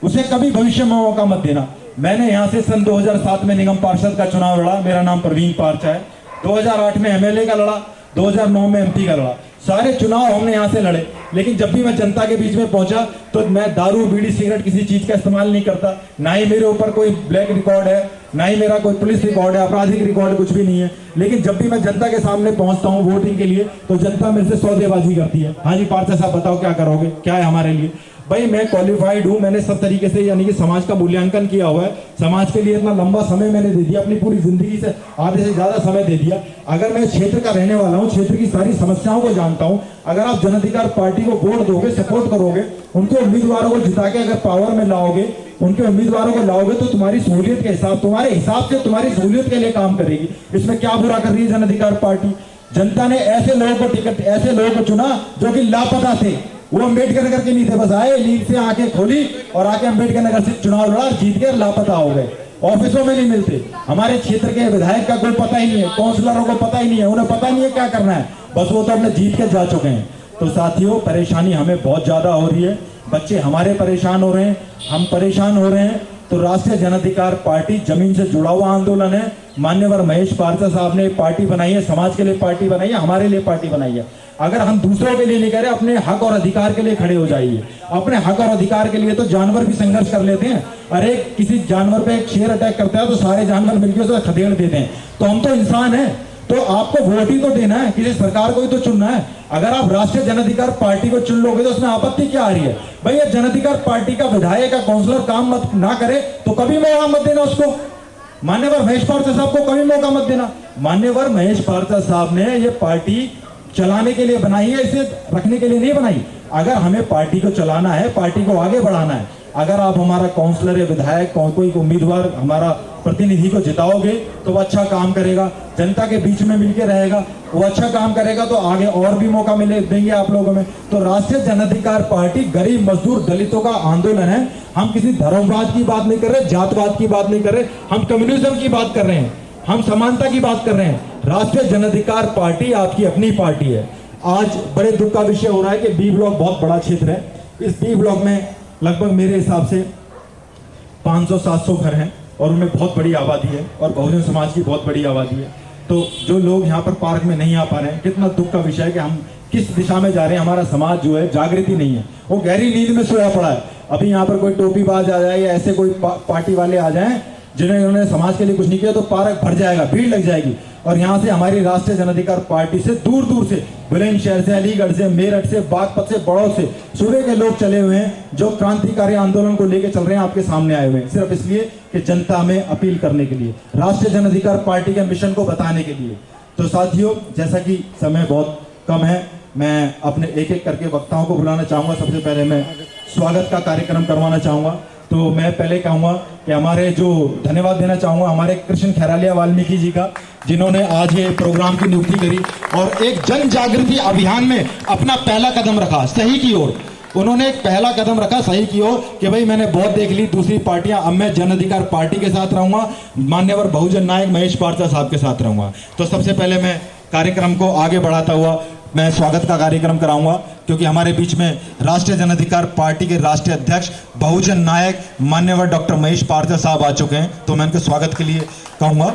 उसे कभी भविष्य में मौका मत देना। मैंने यहाँ से सन 2007 में निगम पार्षद का चुनाव लड़ा, मेरा नाम प्रवीण पार्चा है। 2008 में एमएलए का लड़ा, 2009 में एमपी का लड़ा। सारे चुनाव हमने यहाँ से लड़े, लेकिन जब भी मैं जनता के बीच में पहुंचा तो मैं दारू बीड़ी सिगरेट किसी चीज का इस्तेमाल नहीं करता। ना ही मेरे ऊपर कोई ब्लैक रिकॉर्ड है, ना ही मेरा कोई पुलिस रिकॉर्ड है, आपराधिक रिकॉर्ड कुछ भी नहीं है। लेकिन जब भी मैं जनता के सामने पहुंचता हूं वोटिंग के लिए तो जनता मेरे से सौदेबाजी करती है। हाँ जी पार्चा साहब बताओ क्या करोगे, क्या है हमारे लिए। भाई मैं क्वालिफाइड हूं, मैंने सब तरीके से यानी कि समाज का मूल्यांकन किया हुआ है। समाज के लिए इतना लंबा समय मैंने दे दिया, अपनी पूरी जिंदगी से आधे से ज्यादा समय दे दिया। अगर मैं क्षेत्र का रहने वाला हूं, क्षेत्र की सारी समस्याओं को जानता हूं। अगर आप जन अधिकार पार्टी को वोट दोगे, सपोर्ट करोगे, उनके उम्मीदवारों को जिता के अगर पावर में लाओगे, उनके उम्मीदवारों को लाओगे तो तुम्हारी सहूलियत के हिसाब, तुम्हारे हिसाब से तुम्हारी सहूलियत के लिए काम करेगी। इसमें क्या बुरा कर रही है जन अधिकार पार्टी। जनता ने ऐसे लोगों को टिकट, ऐसे लोगों को चुना जो कि लापता थे। वो अम्बेडकर नगर के नहीं थे, बस आए लीग से आंखें खोली और आके अम्बेडकर नगर से चुनाव लड़ा, जीत के लापता हो गए। ऑफिसों में नहीं मिलते। हमारे क्षेत्र के विधायक का कोई पता ही नहीं है, काउंसलरों को पता ही नहीं है, उन्हें पता नहीं है क्या करना है, बस वो तो अपने जीत के जा चुके हैं। तो साथियों परेशानी हमें बहुत ज्यादा हो रही है, बच्चे हमारे परेशान हो रहे हैं, हम परेशान हो रहे हैं। तो राष्ट्रीय जन अधिकार पार्टी जमीन से जुड़ा हुआ आंदोलन है। मान्यवर महेश पार्चा साहब ने पार्टी बनाई है, समाज के लिए पार्टी बनाई है, हमारे लिए पार्टी बनाई है। अगर हम दूसरों के लिए नहीं करें, अपने हक और अधिकार के लिए खड़े हो जाइए। अपने हक और अधिकार के लिए तो जानवर भी संघर्ष कर लेते हैं। अरे किसी जानवर पे एक शेर अटैक करता है तो सारे जानवर मिलकर उसे खदेड़ देते हैं। तो हम तो इंसान हैं, तो आपको वोट ही तो देना है, किसी सरकार को ही तो चुनना है। अगर आप राष्ट्रीय जन अधिकार पार्टी को चुन लोगे तो उसमें आपत्ति क्या आ रही है। भैया जन अधिकार पार्टी का विधायक का काउंसलर काम मत ना करे तो कभी मौका मत देना उसको। मान्यवर महेश पार्चा साहब को कभी मौका मत देना। मान्यवर महेश पार्चा साहब ने ये पार्टी चलाने के लिए बनाई है, इसे रखने के लिए नहीं बनाई। अगर हमें पार्टी को चलाना है, पार्टी को आगे बढ़ाना है, अगर आप हमारा काउंसलर या विधायक कोई उम्मीदवार हमारा प्रतिनिधि को जिताओगे तो वो अच्छा काम करेगा, जनता के बीच में मिलकर रहेगा, वो अच्छा काम करेगा तो आगे और भी मौका मिले देंगे आप लोगों में। तो राष्ट्रीय जन अधिकार पार्टी गरीब मजदूर दलितों का आंदोलन है। हम किसी धर्मवाद की बात नहीं कर रहे, जातवाद की बात नहीं कर रहे, हम कम्युनिज्म की बात कर रहे हैं, हम समानता की बात कर रहे हैं। राष्ट्रीय जन अधिकार पार्टी आपकी अपनी पार्टी है। आज बड़े दुख का विषय हो रहा है कि बी ब्लॉक बहुत बड़ा क्षेत्र है। इस बी ब्लॉक में लगभग मेरे हिसाब से 500-700 घर हैं और उनमें बहुत बड़ी आबादी है और बहुजन समाज की बहुत बड़ी आबादी है। तो जो लोग यहाँ पर पार्क में नहीं आ पा रहे हैं, कितना दुख का विषय है कि हम किस दिशा में जा रहे हैं। हमारा समाज जो है जागृति नहीं है, वो गहरी नींद में सोया पड़ा है। अभी यहाँ पर कोई टोपीबाज आ जाए या ऐसे कोई पार्टी वाले आ जाएं जिन्होंने समाज के लिए कुछ नहीं किया तो पार्क भर जाएगा, भीड़ लग जाएगी। और यहाँ से हमारी राष्ट्रीय जन अधिकार पार्टी से दूर दूर से, बुलंदशहर से, अलीगढ़ से, मेरठ से, बागपत से, बड़ौद से सूबे के लोग चले हुए हैं जो क्रांतिकारी आंदोलन को लेकर चल रहे हैं, आपके सामने आए हुए हैं सिर्फ इसलिए कि जनता में अपील करने के लिए, राष्ट्रीय जन अधिकार पार्टी के मिशन को बताने के लिए। तो साथियों जैसा कि समय बहुत कम है, मैं अपने एक एक करके वक्ताओं को बुलाना चाहूंगा। सबसे पहले मैं स्वागत का कार्यक्रम करवाना चाहूंगा। तो मैं पहले कहूंगा कि हमारे जो धन्यवाद देना चाहूंगा हमारे कृष्ण खैरालिया वाल्मीकि जी का, जिन्होंने आज ये प्रोग्राम की नियुक्ति करी और एक जन जागृति अभियान में अपना पहला कदम रखा सही की ओर। उन्होंने एक पहला कदम रखा सही की ओर कि भाई मैंने बहुत देख ली दूसरी पार्टियां, अब मैं जन अधिकार पार्टी के साथ रहूंगा, मान्यवर बहुजन नायक महेश पार्चा साहब के साथ रहूंगा। तो सबसे पहले मैं कार्यक्रम को आगे बढ़ाता हुआ मैं स्वागत का कार्यक्रम कराऊंगा, क्योंकि हमारे बीच में राष्ट्रीय जन अधिकार पार्टी के राष्ट्रीय अध्यक्ष बहुजन नायक मान्यवर डॉक्टर महेश पार्चा साहब आ चुके हैं। तो मैं उनके स्वागत के लिए कहूंगा।